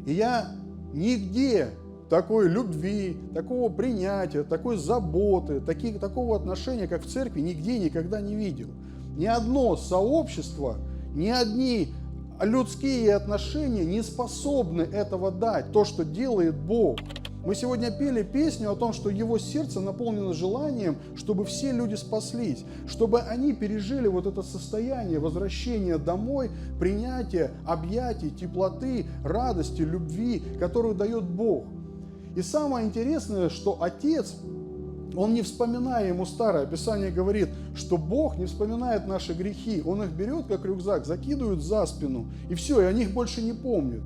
И я нигде такой любви, такого принятия, такой заботы, такого отношения, как в церкви, нигде никогда не видел. Ни одно сообщество, ни одни людские отношения не способны этого дать, то, что делает Бог. Мы сегодня пели песню о том, что Его сердце наполнено желанием, чтобы все люди спаслись, чтобы они пережили вот это состояние возвращения домой, принятия, объятий, теплоты, радости, любви, которую дает Бог. И самое интересное, что Отец, Он не вспоминая, ему Старое Писание говорит, что Бог не вспоминает наши грехи, Он их берет как рюкзак, закидывает за спину, и все, и о них больше не помнит.